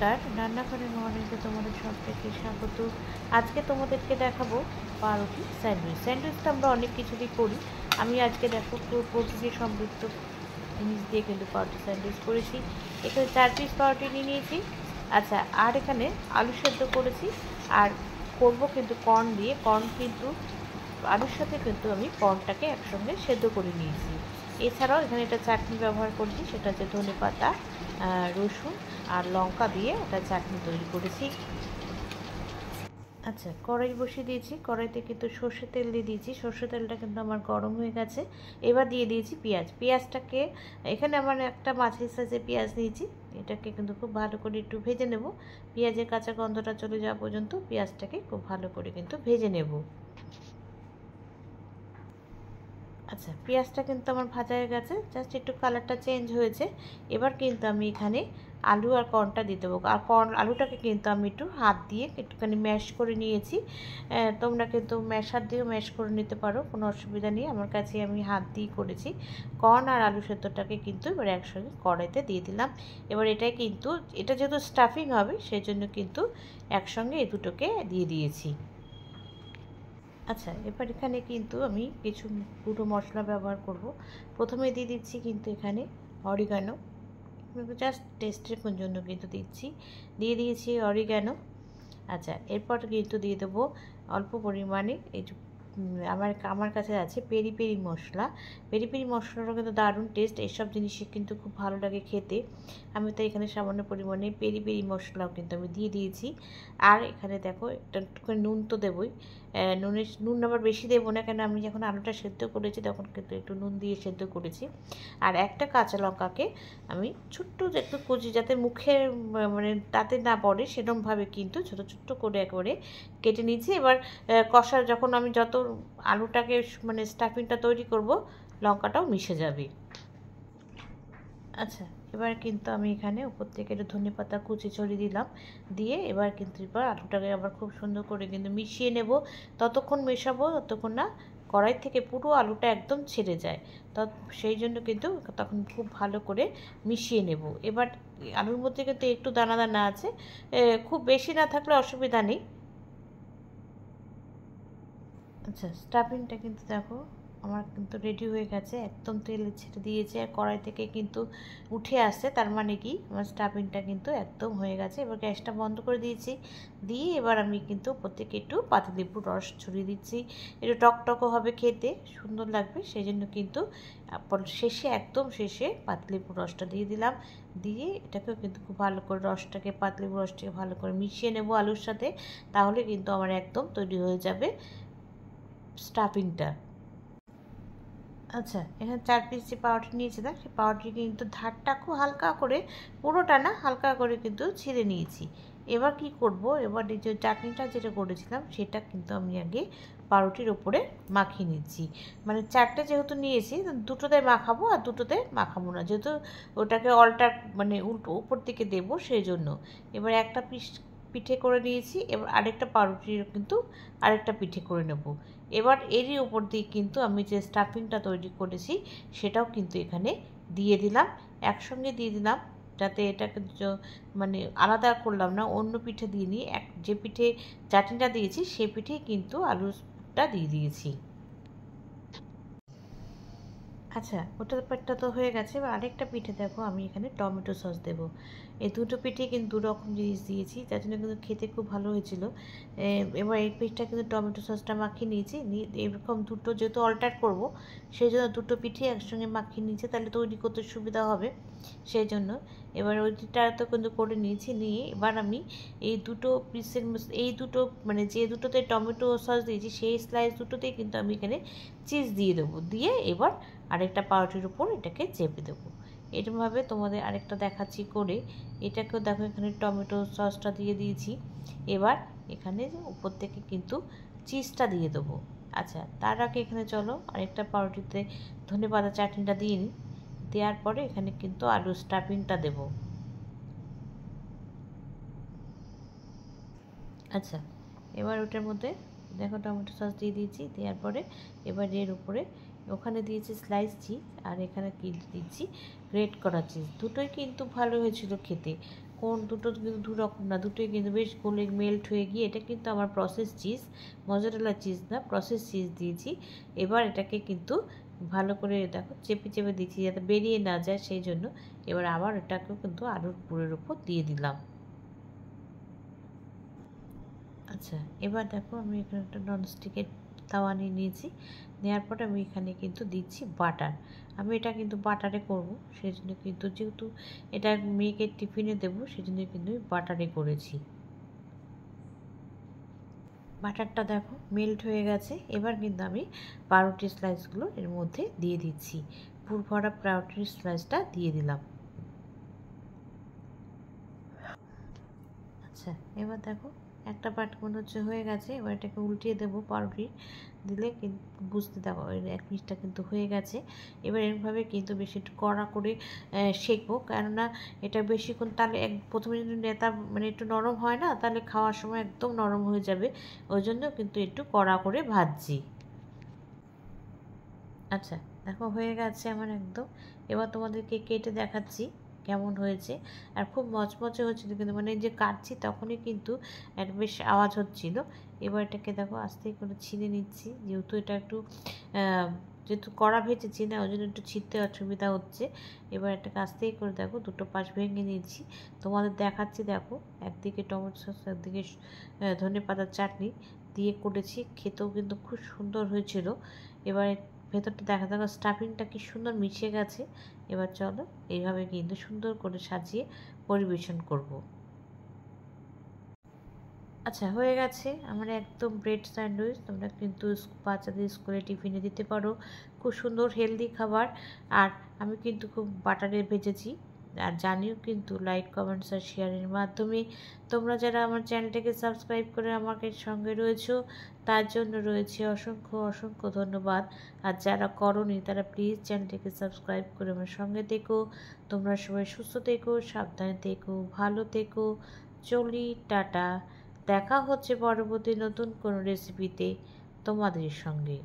নমস্কার, রান্নাঘরের মর্নিংতে তোমাদের সবাইকে স্বাগত। আজকে তোমাদেরকে দেখাবো পাউরুটি স্যান্ডউইচ। স্যান্ডউইচটা আমরা অনেক কিছুরই করি। আমি আজকে দেখো প্রকৃতি সমৃদ্ধ জিনিস দিয়ে কিন্তু পাউরুটি স্যান্ডউইচ করেছি। এখানে 4 পিস পাউরুটি নিয়ে নিয়েছি। আচ্ছা, আর এখানে আলু সেদ্ধ করেছি আর করবো কিন্তু কর্ন দিয়ে। কর্ন কিন্তু আলুর সাথে কিন্তু আমি কর্নটাকে একসঙ্গে সেদ্ধ করে নিয়েছি। এছাড়াও এখানে একটা চাটনি ব্যবহার করেছি, সেটা হচ্ছে ধনেপাতা, রসুন আর লঙ্কা দিয়ে একটা চাটনি তৈরি করেছি। আচ্ছা, কড়াই বসিয়ে দিয়েছি। কড়াইতে কিন্তু সর্ষের তেল দিয়ে দিয়েছি। সর্ষের তেলটা কিন্তু আমার গরম হয়ে গেছে। এবার দিয়ে দিয়েছি পেঁয়াজ। পেঁয়াজটাকে এখানে আমার একটা মাঝারি সাইজের পেঁয়াজ নিয়েছি। এটাকে কিন্তু খুব ভালো করে একটু ভেজে নেব। পেঁয়াজের কাঁচা গন্ধটা চলে যাওয়া পর্যন্ত পেঁয়াজটাকে খুব ভালো করে কিন্তু ভেজে নেব। আচ্ছা, পেঁয়াজটা কিন্তু আমার ভাজা হয়ে গেছে, জাস্ট একটু কালারটা চেঞ্জ হয়েছে। এবার কিন্তু আমি এখানে আলু আর কর্নটা দিয়ে দেবো। আর আলুটাকে কিন্তু আমি একটু হাত দিয়ে একটুখানি ম্যাশ করে নিয়েছি। তোমরা কিন্তু ম্যাশার দিয়েও ম্যাশ করে নিতে পারো, কোনো অসুবিধা নেই। আমার কাছে আমি হাত দিয়ে করেছি। কর্ন আর আলু সেদ্ধটাকে কিন্তু এবার একসঙ্গে কড়াইতে দিয়ে দিলাম। এবার এটাই কিন্তু, এটা যেহেতু স্টাফিং হবে সেই জন্য কিন্তু একসঙ্গে এই দুটোকে দিয়ে দিয়েছি। আচ্ছা, এবার এখানে কিন্তু আমি কিছু গুঁড়ো মশলা ব্যবহার করব। প্রথমে দিয়ে দিচ্ছি কিন্তু এখানে অরিগানো, জাস্ট টেস্টের জন্য কিন্তু দিয়ে দিয়েছি অরিগানো। আচ্ছা, এরপর কিন্তু দিয়ে দেবো অল্প পরিমাণে এই যে আমার কাছে আছে পেরি পেরি মশলা। পেরি পেরি মশলাটা কিন্তু দারুণ টেস্ট, এইসব জিনিসই কিন্তু খুব ভালো লাগে খেতে। আমি তো এখানে সামান্য পরিমাণে পেরি পেরি মশলাও কিন্তু আমি দিয়ে দিয়েছি। আর এখানে দেখো একটুখানি নুন তো দেবই। নুন আবার বেশি দেবো না, কেন আমি যখন আলুটা সেদ্ধ করেছি তখন কিন্তু একটু নুন দিয়ে সেদ্ধ করেছি। আর একটা কাঁচা লঙ্কাকে আমি ছোট্ট একটু কুচি, যাতে মুখে মানে তাতে না পড়ে সেরকমভাবে কিন্তু ছোটো ছোট্টো করে একবারে কেটে নিয়েছি। এবার কষা যখন আমি যত আলুটাকে মানে স্টাফিংটা তৈরি করব, লঙ্কাটাও মিশে যাবে। আচ্ছা, এবার কিন্তু আমি এখানে উপর থেকে একটু ধনেপাতা কুচি ছড়িয়ে দিলাম। দিয়ে এবার কিন্তু আলুটাকে আবার খুব সুন্দর করে কিন্তু মিশিয়ে নেব। ততক্ষণ মেশাবো ততক্ষণ না কড়াই থেকে পুরো আলুটা একদম ছেড়ে যায়। সেই জন্য কিন্তু তখন খুব ভালো করে মিশিয়ে নেব। এবার আলুর মধ্যে কিন্তু একটু দানা দানা আছে, খুব বেশি না থাকলে অসুবিধা নেই। আচ্ছা, স্টাফিংটা কিন্তু দেখো আমার কিন্তু রেডি হয়ে গেছে, একদম তেল ছেড়ে দিয়েছে আর কড়াই থেকে কিন্তু উঠে আসছে, তার মানে কি আমার স্টাফিংটা কিন্তু একদম হয়ে গেছে। এবার গ্যাসটা বন্ধ করে দিয়েছি। দিয়ে এবার আমি কিন্তু উপর থেকে একটু পাতিলেবুর রস ছড়িয়ে দিচ্ছি। একটু টকটকও হবে, খেতে সুন্দর লাগবে, সেই জন্য কিন্তু শেষে একদম শেষে পাতিলেবুর রসটা দিয়ে দিলাম। দিয়ে এটাকেও কিন্তু খুব ভালো করে পাতিলেবুর রসটাকে ভালো করে মিশিয়ে নেব আলুর সাথে। তাহলে কিন্তু আমার একদম তৈরি হয়ে যাবে স্টাফিংটা। আচ্ছা, এখানে 4 পিস যে পাউরুটি নিয়েছিলাম সেই পাউরুটি কিন্তু ধারটা খুব হালকা করে, পুরোটা না, হালকা করে কিন্তু ছিঁড়ে নিয়েছি। এবার কি করব, এবার এই যে চাটনিটা যেটা করেছিলাম সেটা কিন্তু আমি আগে পাউরুটির ওপরে মাখিয়ে নিচ্ছি। মানে 4টে যেহেতু নিয়েছি, দুটোতে মাখাবো আর দুটোতে মাখাবো না, যেহেতু ওটাকে মানে উল্টো উপর দিকে দেবো সেই জন্য। এবার একটা পিঠে করে নিয়েছি, এবার আরেকটা পাউরুটির কিন্তু আরেকটা পিঠে করে নেব। এবার এরই উপর দিয়ে কিন্তু আমি যে স্টাফিংটা তৈরি করেছি সেটাও কিন্তু এখানে দিয়ে দিলাম, একসঙ্গে দিয়ে দিলাম, যাতে এটাকে মানে আলাদা করলাম না, অন্য পিঠে দিয়ে নিয়ে যে পিঠে চাটনিটা দিয়েছি সেই পিঠেই কিন্তু আলুটা দিয়ে দিয়েছি। আচ্ছা, ওটার পেটটা তো হয়ে গেছে। এবার আরেকটা পিঠে দেখো আমি এখানে টমেটো সস দেবো। এই দুটো পিঠে কিন্তু দু রকম জিনিস দিয়েছি, তার জন্য কিন্তু খেতে খুব ভালো হয়েছিল। এবার এই পিঠটা কিন্তু টমেটো সসটা মাখিয়ে নিয়েছি, এরকম দুটো যেহেতু অল্টার করবো সেই জন্য দুটো পিঠে একসঙ্গে মাখিয়ে নিয়েছি, তাহলে তৈরি করতে সুবিধা হবে সেই জন্য। এবার ওইটা তো কিন্তু করে নিয়েছি, নিয়ে এবার আমি এই দুটো পিসের এই দুটো মানে যে দুটোতে টমেটো সস দিয়েছি সেই স্লাইস দুটোতেই কিন্তু আমি এখানে চিজ দিয়ে দেবো। দিয়ে এবার আরেকটা পাউরুটির উপর এটাকে চেপে দেবো। এরকমভাবে তোমাদের আরেকটা দেখাচ্ছি করে। এটাকেও দেখো এখানে টমেটো সসটা দিয়ে দিয়েছি। এবার এখানে উপর থেকে কিন্তু চিজটা দিয়ে দেবো। আচ্ছা, তার আগে এখানে চলো আরেকটা পাউরুটিতে ধনেপাতা চাটনিটা দিয়ে নিই। দেওয়ার পরে এখানে কিন্তু আলু স্টাফিংটা দেব। আচ্ছা, এবার ওটার মধ্যে দেখো টমেটো সস দিয়ে দিয়েছি। দেওয়ার পরে এবার এর উপরে ওখানে দিয়েছি স্লাইস চিজ আর এখানে দিচ্ছি গ্রেট করা চিজ। দুটোই কিন্তু ভালো হয়েছিল খেতে, কোন দুটো কিন্তু দু রকম না, দুটোই কিন্তু বেশ গোলে মেল্ট হয়ে গিয়ে, এটা কিন্তু আমার প্রসেস চিজ, মজারেলা চিজ না, প্রসেস চিজ দিয়েছি। এবার এটাকে কিন্তু ভালো করে দেখো চেপে চেপে দিচ্ছি যাতে বেরিয়ে না যায়, সেই জন্য এবার আবার এটাকেও কিন্তু আলুর পুরের উপর দিয়ে দিলাম। আচ্ছা, এবার দেখো আমি এখানে একটা ননস্টিকের তাওয়া নিয়ে নিয়েছি। নেওয়ার পর আমি এখানে কিন্তু দিচ্ছি বাটার। আমি এটা কিন্তু বাটারে করব, সেই জন্য কিন্তু যেহেতু এটা মেয়েকে টিফিনে দেবো, সেই জন্য কিন্তু আমি বাটারে করেছি। বাটারটা দেখো মেল্ট হয়ে গেছে। এবার কিন্তু আমি পাউরুটি স্লাইসগুলো এর মধ্যে দিয়ে দিচ্ছি। পুর ভরা পাউরুটির স্লাইসটা দিয়ে দিলাম। আচ্ছা, এবার দেখো একটা পার্ট মনে হচ্ছে হয়ে গেছে। এবার এটাকে উল্টিয়ে দেবো, পাউরুটি দিলে কিন্তু বুঝতে দেখো এক পিসটা কিন্তু হয়ে গেছে। এবার এরভাবে কিন্তু বেশি একটু কড়া করে শেখবো, কেননা এটা বেশিক্ষণ তাহলে প্রথমে যদি নেতা মানে একটু নরম হয় না, তাহলে খাওয়ার সময় একদম নরম হয়ে যাবে। ওই জন্য কিন্তু একটু কড়া করে ভাজছি। আচ্ছা, দেখো হয়ে গেছে আমার একদম। এবার তোমাদেরকে কেটে দেখাচ্ছি কেমন হয়েছে। আর খুব মচমচে হচ্ছিলো, কিন্তু মানে যে কাটছি তখনই কিন্তু একটা বেশ আওয়াজ হচ্ছিল। এবার এটাকে দেখো আস্তে করে ছিঁড়ে নিচ্ছি, যেহেতু এটা একটু যেহেতু কড়া ভেজেছি না, ওই জন্য একটু ছিঁড়তে অসুবিধা হচ্ছে। এবার এটাকে আস্তেই করে দেখো দুটো পাশ ভেঙে নিয়েছি। তোমাদের দেখাচ্ছি, দেখো একদিকে টমেটো সস, একদিকে ধনেপাতার চাটনি দিয়ে করেছি, খেতেও কিন্তু খুব সুন্দর হয়েছিল। এবার ভেতরটা দেখো স্টাফিংটা কি সুন্দর মিশে গেছে। এবার চলো এইভাবে কিন্তু সুন্দর করে সাজিয়ে পরিবেশন করব। আচ্ছা, হয়ে গেছে আমার একদম ব্রেড স্যান্ডউইচ। তোমরা কিন্তু বাচ্চাদের স্কুলে টিফিনে দিতে পারো, খুব সুন্দর হেলদি খাবার। আর আমি কিন্তু খুব বাটারে ভেজেছি, আর জানিও কিন্তু লাইক কমেন্টস আর শেয়ারের মাধ্যমে। তোমরা যারা আমার চ্যানেলটাকে সাবস্ক্রাইব করে আমাকে সঙ্গে রয়েছো, তার জন্য রয়েছে অসংখ্য অসংখ্য ধন্যবাদ। আর যারা করোনি তারা প্লিজ চ্যানেলটাকে সাবস্ক্রাইব করে আমার সঙ্গে থেকো। তোমরা সবাই সুস্থ থেকো, সাবধানে থেকো, ভালো থেকো। চলি, টাটা। দেখা হচ্ছে পরবর্তী নতুন কোনো রেসিপিতে তোমাদের সঙ্গে।